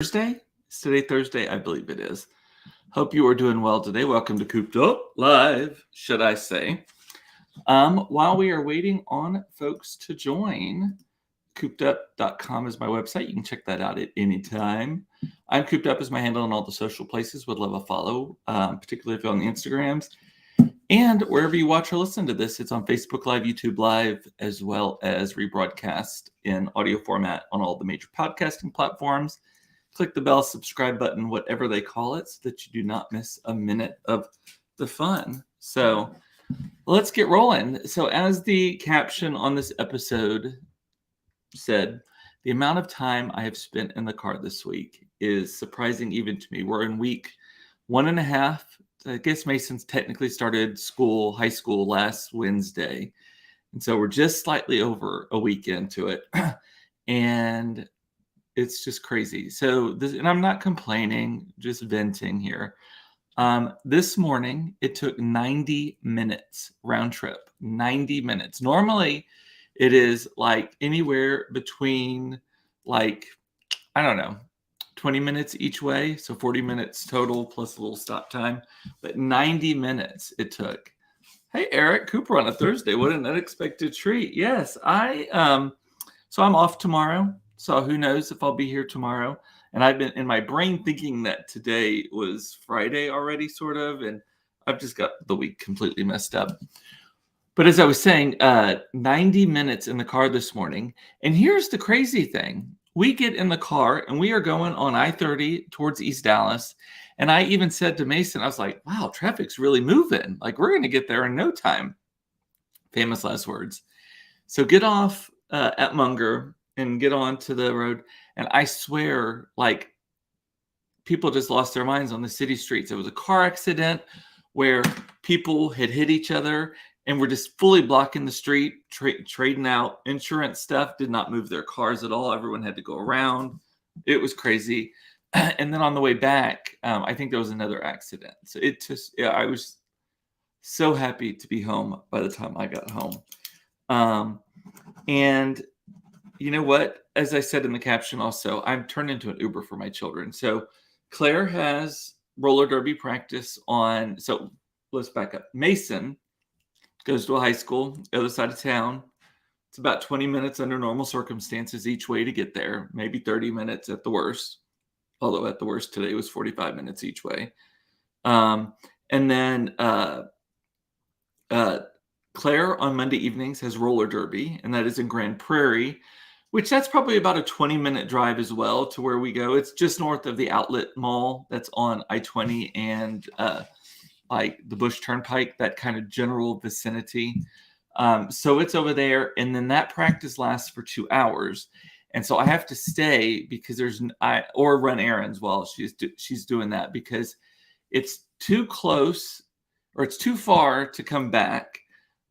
Thursday? Is today Thursday? I believe it is. Hope you are doing well today. Welcome to Cooped Up Live, should I say. While we are waiting on folks to join, coopedup.com is my website. You can check that out at any time. I'm Cooped Up is my handle on all the social places. Would love a follow, particularly if you're on the Instagrams. And wherever you watch or listen to this, it's on Facebook Live, YouTube Live, as well as rebroadcast in audio format on all the major podcasting platforms. Click the bell, subscribe button, whatever they call it, so that you do not miss a minute of the fun. So let's get rolling. So as the caption on this episode said, the amount of time I have spent in the car this week is surprising even to me. We're in week 1.5. I guess Mason's technically started high school last Wednesday. And so we're just slightly over a week into it. And it's just crazy. So and I'm not complaining, just venting here. This morning, it took 90 minutes round trip, 90 minutes. Normally, it is like anywhere between 20 minutes each way. So 40 minutes total plus a little stop time. But 90 minutes it took. Hey, Eric, Cooper on a Thursday. What an unexpected treat. Yes, so I'm off tomorrow. So who knows if I'll be here tomorrow. And I've been in my brain thinking that today was Friday already, sort of. And I've just got the week completely messed up. But as I was saying, 90 minutes in the car this morning. And here's the crazy thing. We get in the car and we are going on I-30 towards East Dallas. And I even said to Mason, I was like, wow, traffic's really moving. Like, we're going to get there in no time. Famous last words. So get off at Munger and get on to the road. And I swear, like, people just lost their minds on the city streets. It was a car accident where people had hit each other and were just fully blocking the street, trading out insurance stuff, did not move their cars at all. Everyone had to go around. It was crazy. And then on the way back, I think there was another accident. So I was so happy to be home by the time I got home. And you know what? As I said in the caption also, I'm turned into an Uber for my children. So Claire has roller derby practice on. So let's back up. Mason goes to a high school, the other side of town. It's about 20 minutes under normal circumstances each way to get there, maybe 30 minutes at the worst. Although at the worst today was 45 minutes each way. And then Claire on Monday evenings has roller derby, and that is in Grand Prairie, which that's probably about a 20-minute drive as well to where we go. It's just north of the Outlet Mall that's on I-20 and like the Bush Turnpike, that kind of general vicinity. So it's over there, and then that practice lasts for 2 hours. And so I have to stay because or run errands while she's doing that, because it's too close or it's too far to come back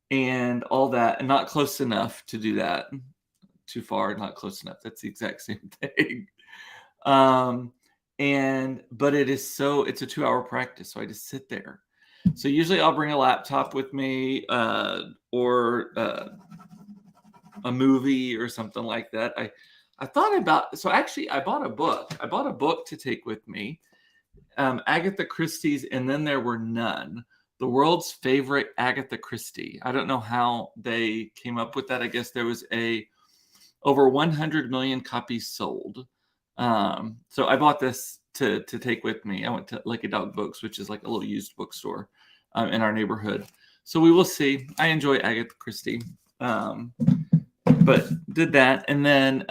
and all that, and not close enough to do that. Too far, not close enough. That's the exact same thing. But it's a 2-hour practice. So I just sit there. So usually I'll bring a laptop with me, or a movie or something like that. I thought about, so actually I bought a book. I bought a book to take with me. Agatha Christie's And Then There Were None. The world's favorite Agatha Christie. I don't know how they came up with that. I guess there was over 100 million copies sold. So I bought this to take with me. I went to Lucky Dog Books, which is like a little used bookstore in our neighborhood. So we will see. I enjoy Agatha Christie, but did that. And then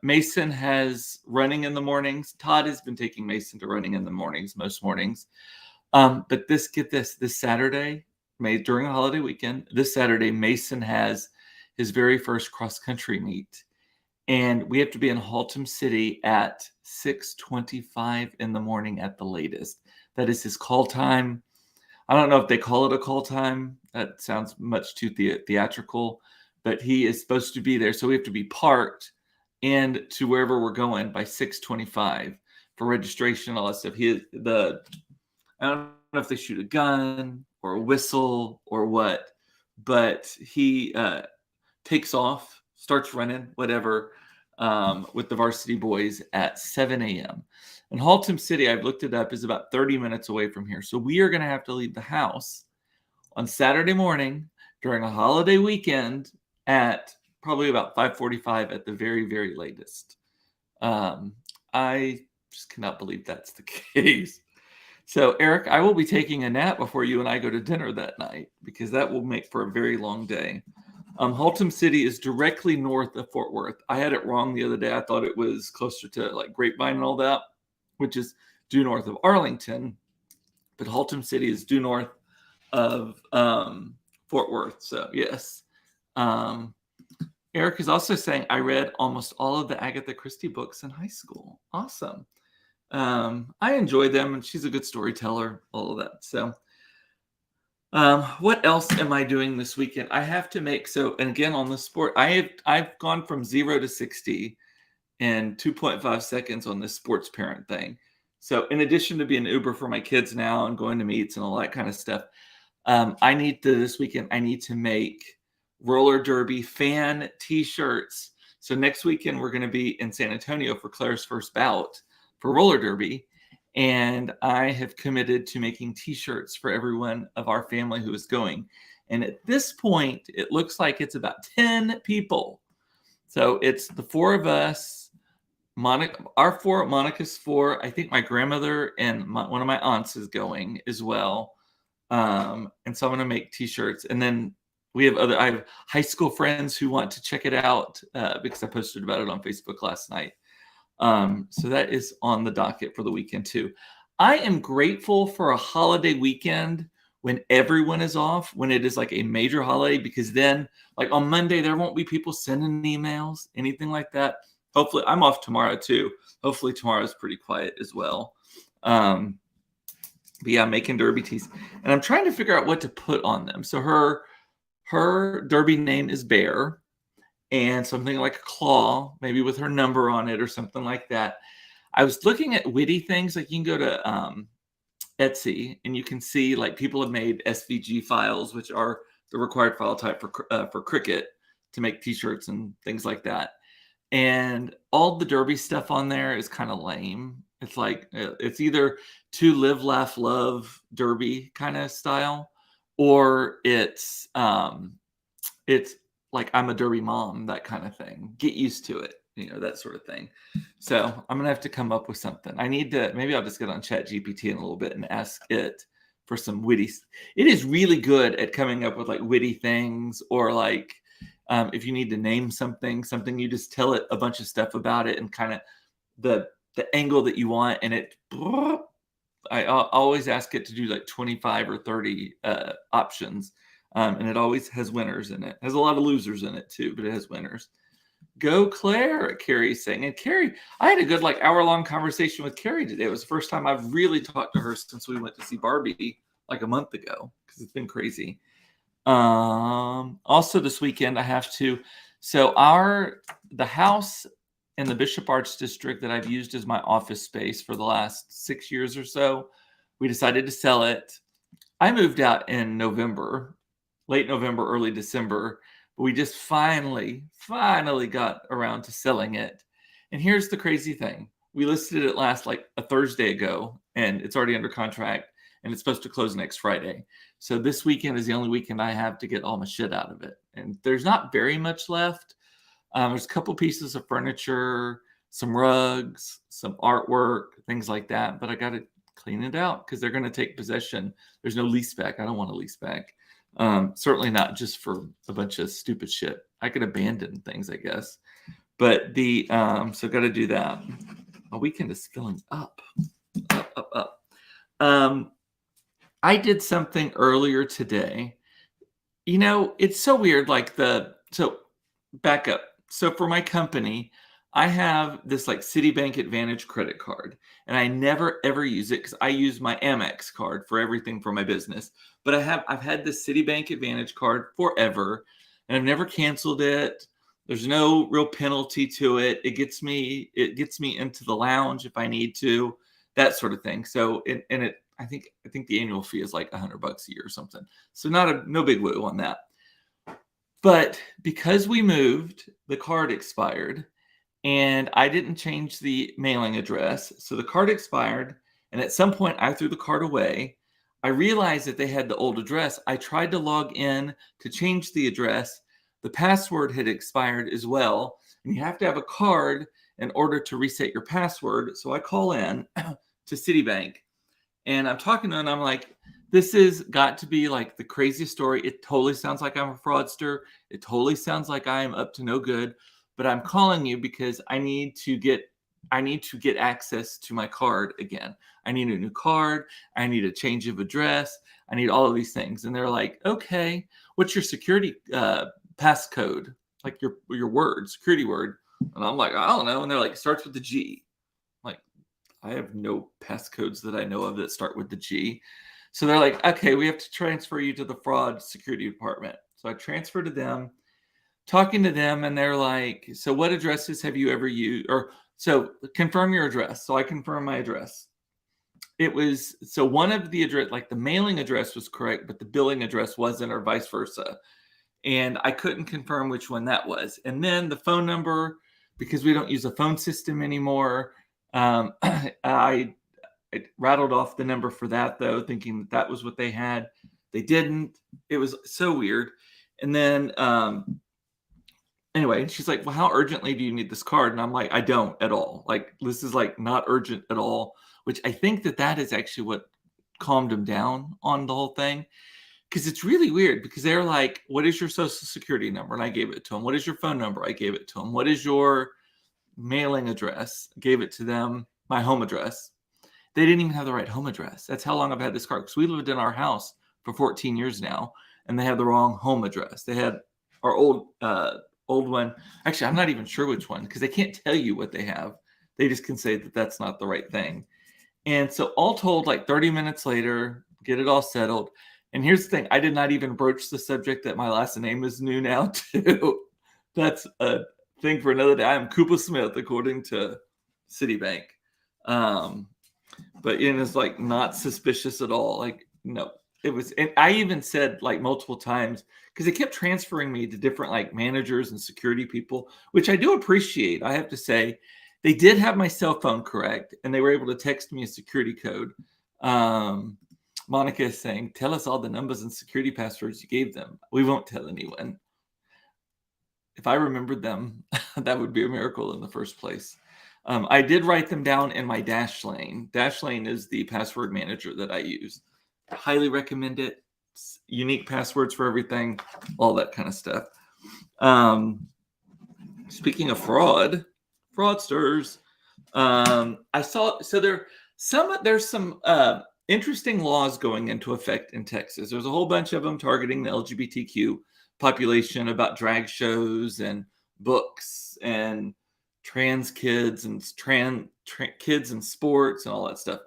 Mason has running in the mornings. Todd has been taking Mason to running in the mornings, most mornings. But this Saturday, during a holiday weekend, this Saturday, Mason has his very first cross-country meet. And we have to be in Haltom City at 6:25 in the morning at the latest. That is his call time. I don't know if they call it a call time. That sounds much too theatrical. But he is supposed to be there. So we have to be parked and to wherever we're going by 6:25 for registration, all that stuff. I don't know if they shoot a gun or a whistle or what, but he takes off, starts running, whatever. with the varsity boys at 7 a.m. And Haltom City, I've looked it up, is about 30 minutes away from here. So we are going to have to leave the house on Saturday morning during a holiday weekend at probably about 5:45 at the very, very latest. I just cannot believe that's the case. So, Eric, I will be taking a nap before you and I go to dinner that night because that will make for a very long day. Haltom City is directly north of Fort Worth. I had it wrong the other day. I thought it was closer to like Grapevine and all that, which is due north of Arlington. But Haltom City is due north of Fort Worth. So, yes. Eric is also saying, I read almost all of the Agatha Christie books in high school. Awesome. I enjoy them, and she's a good storyteller, all of that. So, what else am I doing this weekend? I have to make, and again, on the sport, I've gone from 0 to 60 in 2.5 seconds on this sports parent thing. So in addition to being Uber for my kids now and going to meets and all that kind of stuff, this weekend, I need to make roller derby fan t-shirts. So next weekend, we're going to be in San Antonio for Claire's first bout for roller derby. And I have committed to making t-shirts for everyone of our family who is going. And at this point, it looks like it's about 10 people. So it's the four of us, our four, Monica's four. I think my grandmother and one of my aunts is going as well. And so I'm going to make t-shirts. And then I have high school friends who want to check it out because I posted about it on Facebook last night. So that is on the docket for the weekend too. I am grateful for a holiday weekend when everyone is off, when it is like a major holiday, because then like on Monday, there won't be people sending emails, anything like that. Hopefully I'm off tomorrow too. Hopefully tomorrow is pretty quiet as well. But yeah, making derby tees, and I'm trying to figure out what to put on them. So her derby name is Bear. And something like a claw, maybe with her number on it or something like that. I was looking at witty things. Like you can go to Etsy and you can see like people have made SVG files, which are the required file type for Cricut to make t-shirts and things like that. And all the derby stuff on there is kind of lame. It's like it's either to live, laugh, love derby kind of style, or it's like I'm a derby mom, that kind of thing. Get used to it, that sort of thing. So I'm going to have to come up with something. Maybe I'll just get on ChatGPT in a little bit and ask it for some witty. It is really good at coming up with like witty things, or like if you need to name something, you just tell it a bunch of stuff about it and kind of the angle that you want. And I always ask it to do like 25 or 30 options. And it always has winners in it. It has a lot of losers in it too, but it has winners. Go Claire, Carrie's saying. And Carrie, I had a good like hour-long conversation with Carrie today. It was the first time I've really talked to her since we went to see Barbie like a month ago, because it's been crazy. Also this weekend I have to, the house in the Bishop Arts District that I've used as my office space for the last 6 years or so, we decided to sell it. I moved out in November, late November, early December, but we just finally got around to selling it. And here's the crazy thing. We listed it last like a Thursday ago, and it's already under contract, and it's supposed to close next Friday. So this weekend is the only weekend I have to get all my shit out of it. And there's not very much left. There's a couple pieces of furniture, some rugs, some artwork, things like that, but I got to clean it out because they're going to take possession. There's no lease back. I don't want to lease back. Certainly not just for a bunch of stupid shit. I could abandon things, I guess. But so got to do that. My weekend is filling up. I did something earlier today. It's so weird. Back up. So for my company, I have this like Citibank Advantage credit card, and I never ever use it because I use my Amex card for everything for my business. But I've had this Citibank Advantage card forever, and I've never canceled it. There's no real penalty to it. It gets me into the lounge if I need to, that sort of thing. So I think the annual fee is like $100 a year or something. So no big woo on that. But because we moved, the card expired. and I didn't change the mailing address. So the card expired, and at some point I threw the card away. I realized that they had the old address. I tried to log in to change the address. The password had expired as well, and you have to have a card in order to reset your password. So I call in to Citibank, and I'm talking to them, and I'm like, this has got to be like the craziest story. It totally sounds like I'm a fraudster. It totally sounds like I am up to no good, but I'm calling you because I need to get access to my card again. I need a new card. I need a change of address. I need all of these things. And they're like, okay, what's your security passcode? Like your word, security word. And I'm like, I don't know. And they're like, it starts with the G. I'm like, I have no passcodes that I know of that start with the G. So they're like, okay, we have to transfer you to the fraud security department. So I transfer to them, talking to them, and they're like, so what addresses have you ever used? Or so confirm your address. So I confirm my address. It was, so one of the address, like the mailing address was correct, but the billing address wasn't, or vice versa. And I couldn't confirm which one that was. And then the phone number, because we don't use a phone system anymore, I rattled off the number for that, though, thinking that that was what they had. They didn't. It was so weird. And then anyway, she's like, well, how urgently do you need this card? And I'm like, I don't at all. Like, this is like not urgent at all, which I think that is actually what calmed them down on the whole thing. Because it's really weird, because they're like, what is your social security number? And I gave it to them. What is your phone number? I gave it to them. What is your mailing address? I gave it to them. My home address. They didn't even have the right home address. That's how long I've had this card, because we lived in our house for 14 years now, and they had the wrong home address. They had our old one. Actually, I'm not even sure which one, because they can't tell you what they have. They just can say that that's not the right thing. And so all told, like 30 minutes later, get it all settled. And here's the thing. I did not even broach the subject that my last name is new now, too. That's a thing for another day. I'm Koopa Smith, according to Citibank. But it's like not suspicious at all. Like, no, it was. And I even said like multiple times, because they kept transferring me to different like managers and security people, which I do appreciate. I have to say, they did have my cell phone correct, and they were able to text me a security code. Monica is saying, tell us all the numbers and security passwords you gave them. We won't tell anyone. If I remembered them, that would be a miracle in the first place. I did write them down in my Dashlane. Dashlane is the password manager that I use. I highly recommend it. It's unique passwords for everything, all that kind of stuff. Speaking of fraudsters, I saw, so there's some interesting laws going into effect in Texas. There's a whole bunch of them targeting the LGBTQ population, about drag shows and books and trans kids and kids in sports and all that stuff,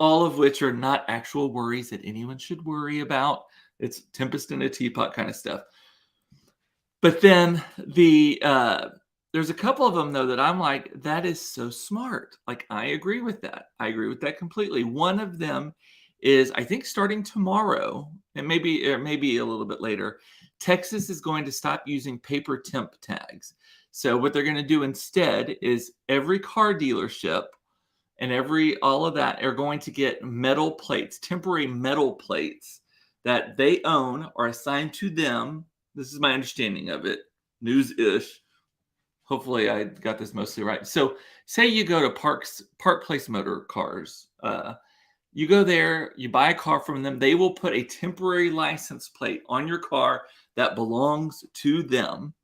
all of which are not actual worries that anyone should worry about. It's tempest in a teapot kind of stuff. But then there's a couple of them, though, that I'm like, that is so smart. Like, I agree with that. I agree with that completely. One of them is, I think, starting tomorrow, and maybe a little bit later, Texas is going to stop using paper temp tags. So what they're going to do instead is every car dealership and all of that are going to get metal plates, temporary metal plates that they own or assigned to them. This is my understanding of it. News-ish. Hopefully I got this mostly right. So say you go to Park Place Motor Cars. You go there, you buy a car from them. They will put a temporary license plate on your car that belongs to them.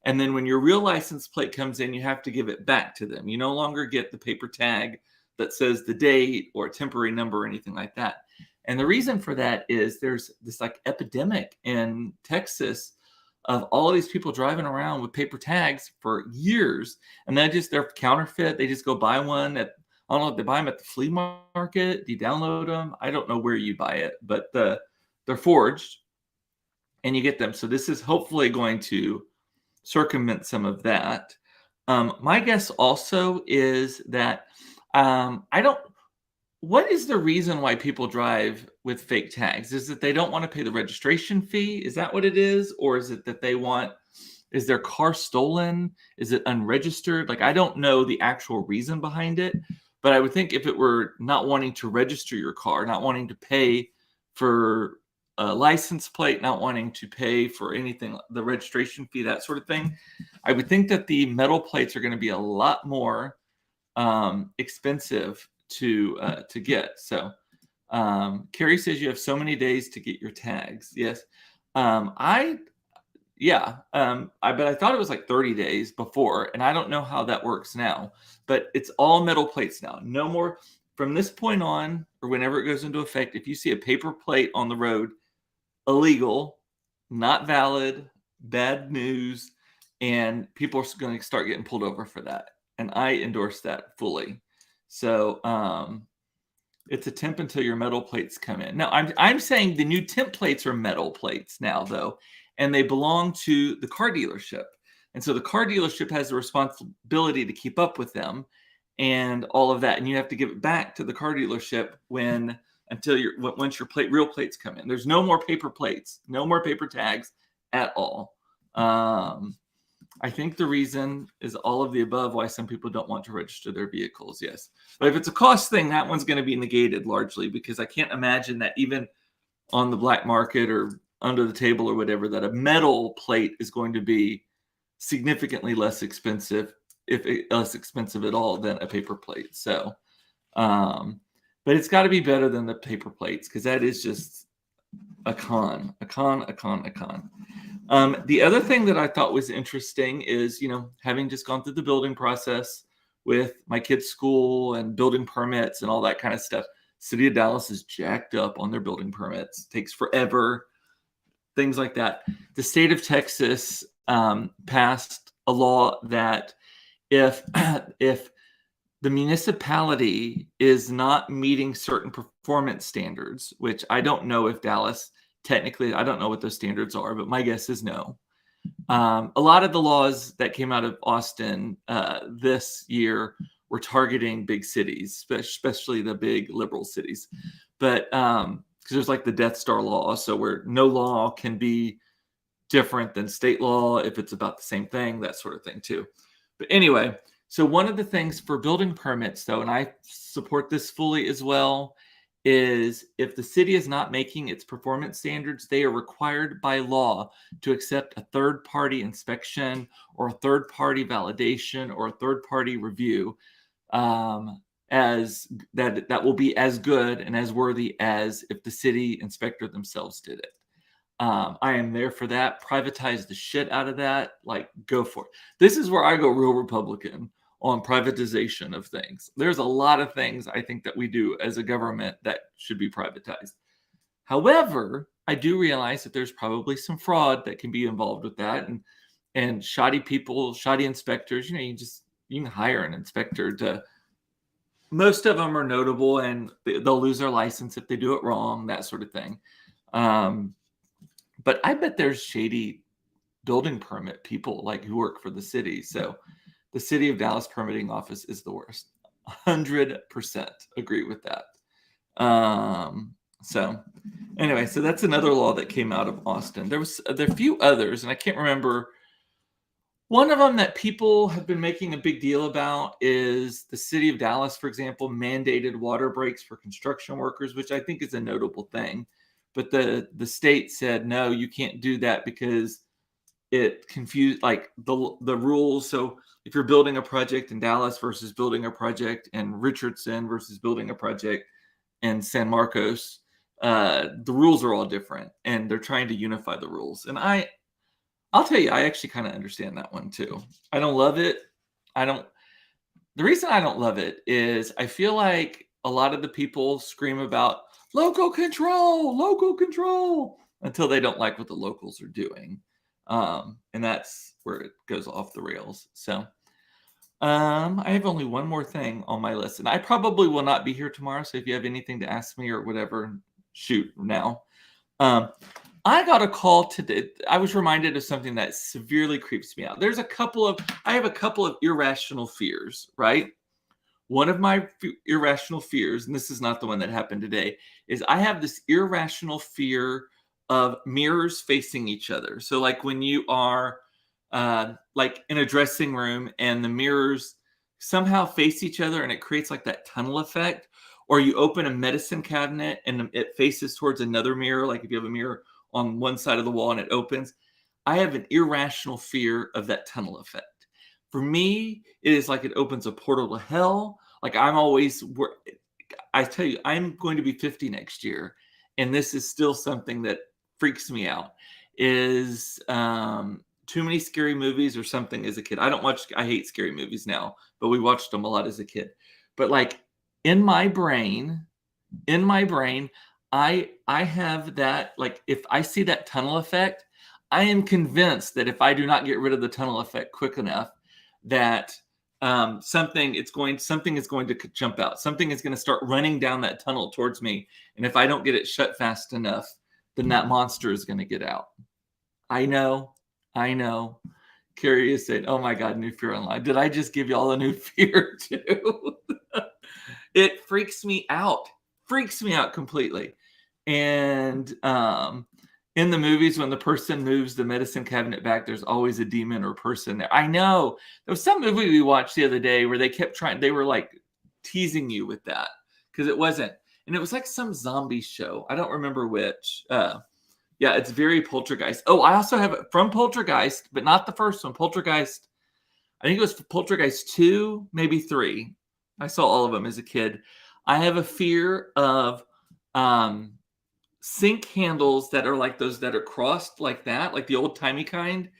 And then when your real license plate comes in, you have to give it back to them. You no longer get the paper tag that says the date or a temporary number or anything like that. And the reason for that is there's this like epidemic in Texas of all of these people driving around with paper tags for years. And they're counterfeit. They just go buy one I don't know if they buy them at the flea market. Do you download them? I don't know where you buy it, but they're forged and you get them. So this is hopefully going to circumvent some of that. My guess also is that what is the reason why people drive with fake tags? Is it they don't want to pay the registration fee? Is that what it is? Or is it that they want Is their car stolen? Is it unregistered? Like, I don't know the actual reason behind it, but I would think if it were not wanting to register your car, not wanting to pay for a license plate, not wanting to pay for anything, the registration fee, that sort of thing, I would think that the metal plates are going to be a lot more expensive to get. So Carrie says you have so many days to get your tags. Yes. But I thought it was like 30 days before, and I don't know how that works now, but it's all metal plates now. No more from this point on, or whenever it goes into effect. If you see a paper plate on the road, illegal, not valid, bad news, and people are going to start getting pulled over for that. And I endorse that fully. So it's a temp until your metal plates come in. Now, I'm saying the new temp plates are metal plates now, though, and they belong to the car dealership. And so the car dealership has the responsibility to keep up with them and all of that. And you have to give it back to the car dealership once your real plates come in. There's no more paper plates, no more paper tags at all. I think the reason is all of the above why some people don't want to register their vehicles. Yes. But if it's a cost thing, that one's going to be negated largely, because I can't imagine that even on the black market or under the table or whatever, that a metal plate is going to be significantly less expensive, less expensive at all, than a paper plate. So, but it's got to be better than the paper plates, because that is just a con. The other thing that I thought was interesting is, having just gone through the building process with my kids' school and building permits and all that kind of stuff. City of Dallas is jacked up on their building permits. It takes forever, things like that. The state of Texas passed a law that if the municipality is not meeting certain performance standards, which I don't know if Dallas, technically, I don't know what those standards are, but my guess is no. A lot of the laws that came out of Austin this year were targeting big cities, especially the big liberal cities. But because there's like the Death Star law, so where no law can be different than state law if it's about the same thing, that sort of thing too. But anyway, so one of the things for building permits, though, and I support this fully as well, is if the city is not making its performance standards, they are required by law to accept a third-party inspection or a third-party validation or a third-party review as that will be as good and as worthy as if the city inspector themselves did it. I am there for that. Privatize the shit out of that. Like, go for it. This is where I go real Republican on privatization of things. There's a lot of things I think that we do as a government that should be privatized. However, I do realize that there's probably some fraud that can be involved with that, and shoddy people, shoddy inspectors. You can hire an inspector to. Most of them are notable, and they'll lose their license if they do it wrong, that sort of thing. But I bet there's shady building permit people like who work for the city. So the City of Dallas permitting office is the worst. 100% agree with that. So anyway, so that's another law that came out of Austin. There are a few others, and I can't remember. One of them that people have been making a big deal about is the City of Dallas, for example, mandated water breaks for construction workers, which I think is a notable thing. But the state said, no, you can't do that because it confused like the rules. So if you're building a project in Dallas versus building a project in Richardson versus building a project in San Marcos, the rules are all different, and they're trying to unify the rules. And I'll tell you, I actually kind of understand that one too. I don't love it. The reason I don't love it is I feel like a lot of the people scream about local control until they don't like what the locals are doing. And that's where it goes off the rails. So I have only one more thing on my list, and I probably will not be here tomorrow. So if you have anything to ask me or whatever, shoot now. I got a call today. I was reminded of something that severely creeps me out. I have a couple of irrational fears, right? One of my irrational fears, and this is not the one that happened today, is I have this irrational fear of mirrors facing each other. So like when you are like in a dressing room, and the mirrors somehow face each other, and it creates like that tunnel effect. Or you open a medicine cabinet and it faces towards another mirror, like if you have a mirror on one side of the wall and it opens. I have an irrational fear of that tunnel effect. For me, it is like it opens a portal to hell. Like I tell you, I'm going to be 50 next year, and this is still something that freaks me out. Is too many scary movies or something as a kid. I hate scary movies now, but we watched them a lot as a kid. But like in my brain, I have that, like if I see that tunnel effect, I am convinced that if I do not get rid of the tunnel effect quick enough, that something is going to jump out. Something is going to start running down that tunnel towards me, and if I don't get it shut fast enough, then that monster is going to get out. I know. Carrie is saying, "Oh my God, new fear online." Did I just give y'all a new fear too? It freaks me out completely. And in the movies, when the person moves the medicine cabinet back, there's always a demon or person there. I know. There was some movie we watched the other day where they were like teasing you with that, because it wasn't. And it was like some zombie show. I don't remember which. Yeah, it's very Poltergeist. Oh, I also have it from Poltergeist, but not the first one. Poltergeist, I think it was Poltergeist 2, maybe 3. I saw all of them as a kid. I have a fear of sink handles that are like those that are crossed like that, like the old timey kind,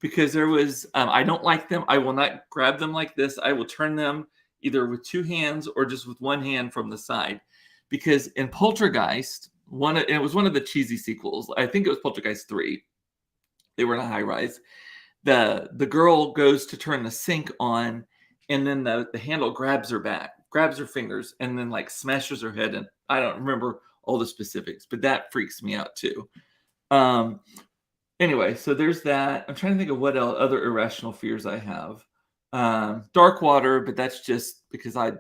because there was, I don't like them. I will not grab them like this. I will turn them either with two hands or just with one hand from the side, because in Poltergeist, it was one of the cheesy sequels. I think it was Poltergeist 3. They were in a high rise. The girl goes to turn the sink on, and then the handle grabs her fingers, and then like smashes her head. And I don't remember all the specifics, but that freaks me out too. Anyway, so there's that. I'm trying to think of what other irrational fears I have. Dark water, but that's just because I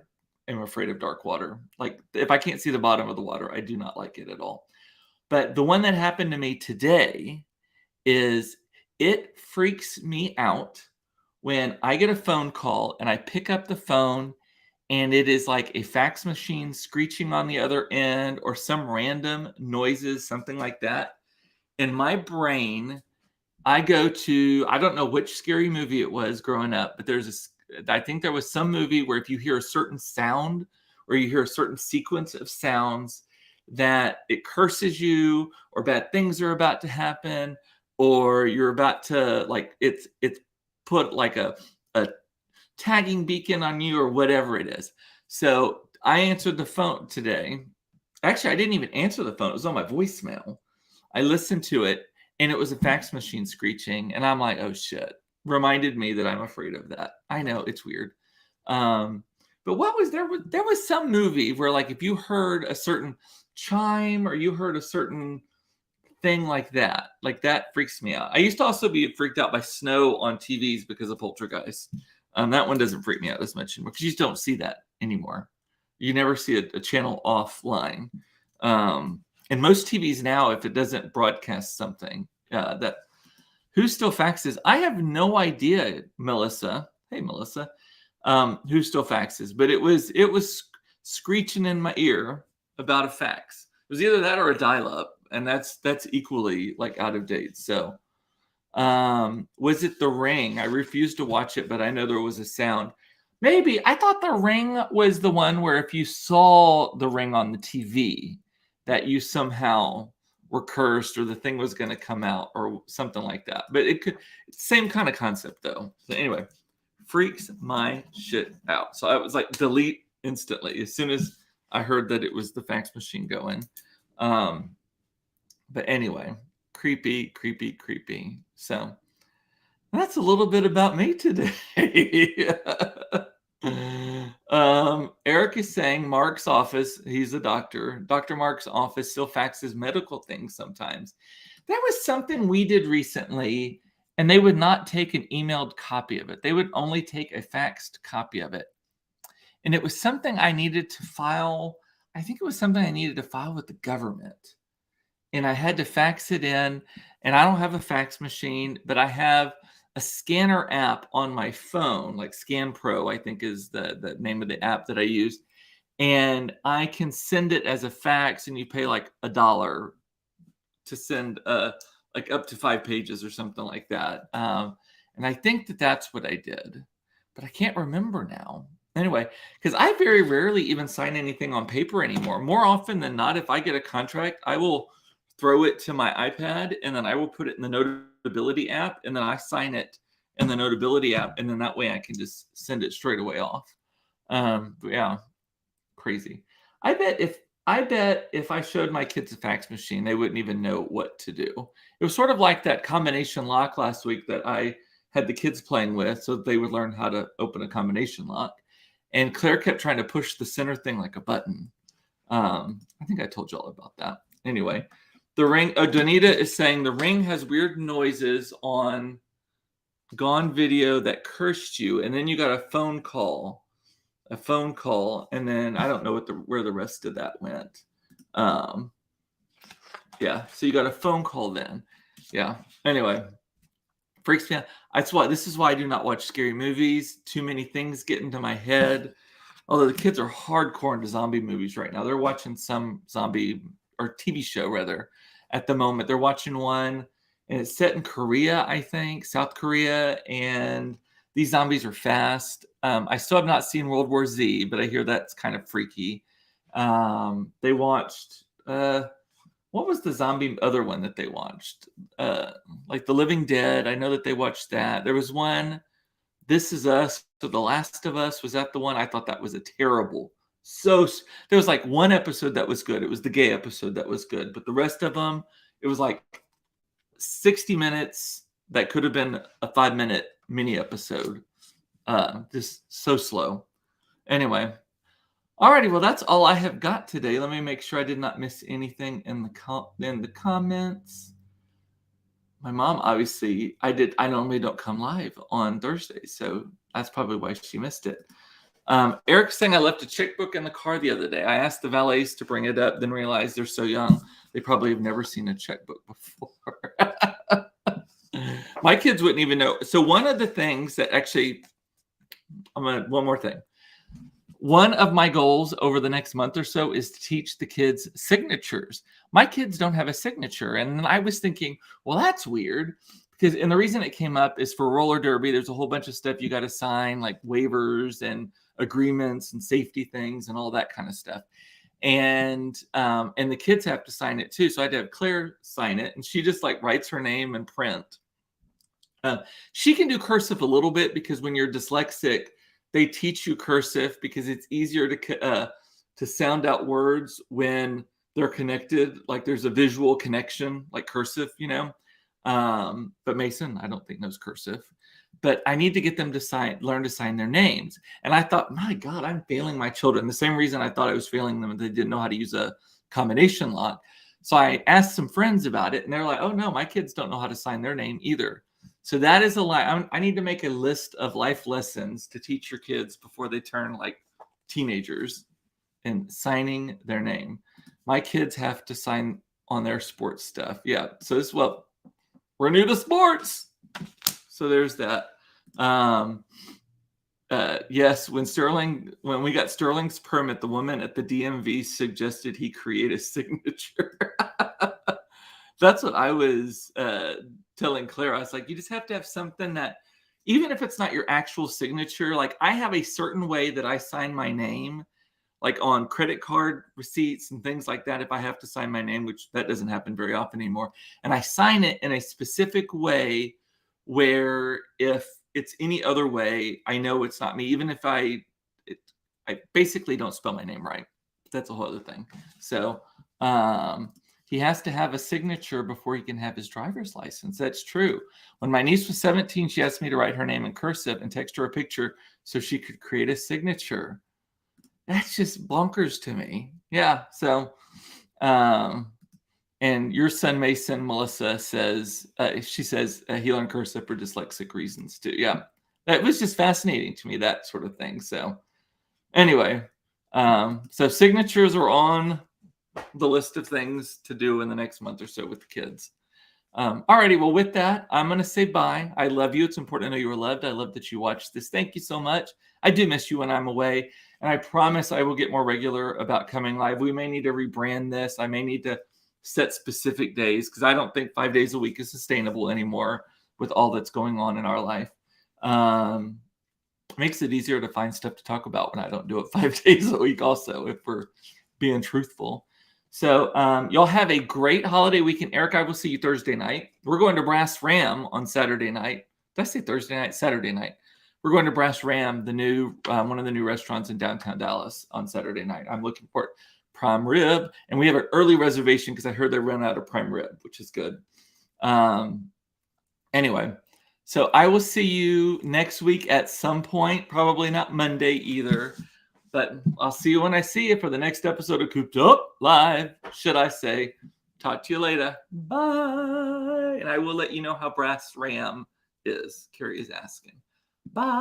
am afraid of dark water. Like if I can't see the bottom of the water, I do not like it at all. But the one that happened to me today is, it freaks me out when I get a phone call and I pick up the phone and it is like a fax machine screeching on the other end, or some random noises, something like that. In my brain, I don't know which scary movie it was growing up, but I think there was some movie where if you hear a certain sound or you hear a certain sequence of sounds, that it curses you, or bad things are about to happen, or you're about to, like, it's put like a tagging beacon on you, or whatever it is. So I answered the phone today. Actually, I didn't even answer the phone. It was on my voicemail. I listened to it, and it was a fax machine screeching. And I'm like, oh shit. Reminded me that I'm afraid of that. I know, it's weird. But what was there? There was some movie where, like, if you heard a certain chime or you heard a certain thing like that freaks me out. I used to also be freaked out by snow on TVs because of Poltergeist. That one doesn't freak me out as much anymore, because you just don't see that anymore. You never see a channel offline. And most TVs now, if it doesn't broadcast something, that who still faxes? I have no idea, Melissa. Hey, Melissa. Who still faxes? But it was screeching in my ear about a fax. It was either that or a dial-up, and that's equally like out of date. So, was it The Ring? I refused to watch it, but I know there was a sound. Maybe. I thought The Ring was the one where if you saw The Ring on the TV, that you somehow were cursed, or the thing was going to come out, or something like that. But same kind of concept though. So anyway, freaks my shit out. So I was like, delete instantly as soon as I heard that it was the fax machine going. But anyway, creepy. So that's a little bit about me today. Eric is saying Mark's office, he's a doctor. Dr. Mark's office still faxes medical things sometimes. That was something we did recently, and they would not take an emailed copy of it. They would only take a faxed copy of it. And it was something I needed to file. I think it was something I needed to file with the government. And I had to fax it in. And I don't have a fax machine, but I have a scanner app on my phone, like Scan Pro, I think is the name of the app that I use. And I can send it as a fax, and you pay like $1 to send like up to 5 pages or something like that. And I think that that's what I did, but I can't remember now. Anyway, because I very rarely even sign anything on paper anymore. More often than not, if I get a contract, I will throw it to my iPad, and then I will put it in the Notability app, and then I sign it in the Notability app, and then that way I can just send it straight away off. But yeah, crazy. I bet if I showed my kids a fax machine, they wouldn't even know what to do. It was sort of like that combination lock last week that I had the kids playing with so that they would learn how to open a combination lock. And Claire kept trying to push the center thing like a button. I think I told you all about that. Anyway, the ring. Oh, Donita is saying the ring has weird noises on Gone Video that cursed you, and then you got a phone call, and then I don't know where the rest of that went. Yeah, so you got a phone call then. Yeah. Anyway, freaks me out. This is why I do not watch scary movies. Too many things get into my head. Although the kids are hardcore into zombie movies right now. They're watching some zombie or TV show rather at the moment. They're watching one, and it's set in Korea, I think, South Korea, and these zombies are fast. I still have not seen World War Z, but I hear that's kind of freaky. They watched what was the zombie other one that they watched? Like The Living Dead. I know that they watched that. There was one, This Is Us, so The Last of Us. Was that the one? I thought that was a terrible. There was like one episode that was good. It was the gay episode that was good, but the rest of them, it was like 60 minutes that could have been a 5-minute mini episode. Just so slow. Anyway. Alrighty, well, that's all I have got today. Let me make sure I did not miss anything in the comments. My mom, obviously, I normally don't come live on Thursdays, so that's probably why she missed it. Eric's saying I left a checkbook in the car the other day. I asked the valets to bring it up, then realized they're so young, they probably have never seen a checkbook before. My kids wouldn't even know. So one of the things that actually, one more thing. One of my goals over the next month or so is to teach the kids signatures. My kids don't have a signature. And I was thinking, well, that's weird. And the reason it came up is for roller derby, there's a whole bunch of stuff you got to sign, like waivers and agreements and safety things and all that kind of stuff. And the kids have to sign it too. So I had to have Claire sign it. And she just like writes her name and print. She can do cursive a little bit because when you're dyslexic, they teach you cursive because it's easier to sound out words when they're connected. Like there's a visual connection, like cursive, But Mason, I don't think knows cursive. But I need to get them to learn to sign their names. And I thought, my God, I'm failing my children. The same reason I thought I was failing them, they didn't know how to use a combination lock. So I asked some friends about it, and they're like, oh no, my kids don't know how to sign their name either. So that is I need to make a list of life lessons to teach your kids before they turn like teenagers and signing their name. My kids have to sign on their sports stuff. Yeah. So we're new to sports. So there's that. Yes, when we got Sterling's permit, the woman at the DMV suggested he create a signature. That's what I was telling Claire. I was like, you just have to have something that, even if it's not your actual signature, like I have a certain way that I sign my name, like on credit card receipts and things like that. If I have to sign my name, which that doesn't happen very often anymore, and I sign it in a specific way where if it's any other way, I know it's not me, even if I basically don't spell my name right. That's a whole other thing. So, he has to have a signature before he can have his driver's license. That's true. When my niece was 17, she asked me to write her name in cursive and text her a picture so she could create a signature. That's just bonkers to me. Yeah. So, and your son, Mason, Melissa says, she says he learned cursive for dyslexic reasons too. Yeah. That was just fascinating to me, that sort of thing. So anyway, so signatures are on the list of things to do in the next month or so with the kids. Alrighty, well, with that, I'm going to say bye. I love you. It's important to know you were loved. I love that you watched this. Thank you so much. I do miss you when I'm away. And I promise I will get more regular about coming live. We may need to rebrand this. I may need to set specific days because I don't think 5 days a week is sustainable anymore with all that's going on in our life. Makes it easier to find stuff to talk about when I don't do it 5 days a week also, if we're being truthful. So y'all have a great holiday weekend. Eric, I will see you Thursday night. We're going to Brass Ram on Saturday night. Did I say Thursday night? Saturday night. We're going to Brass Ram, the new one of the new restaurants in downtown Dallas on Saturday night. I'm looking for it. Prime rib. And we have an early reservation because I heard they run out of prime rib, which is good. Anyway, so I will see you next week at some point. Probably not Monday either. But I'll see you when I see you for the next episode of Cooped Up Live, should I say. Talk to you later. Bye. And I will let you know how Brass Ram is. Carrie is asking. Bye.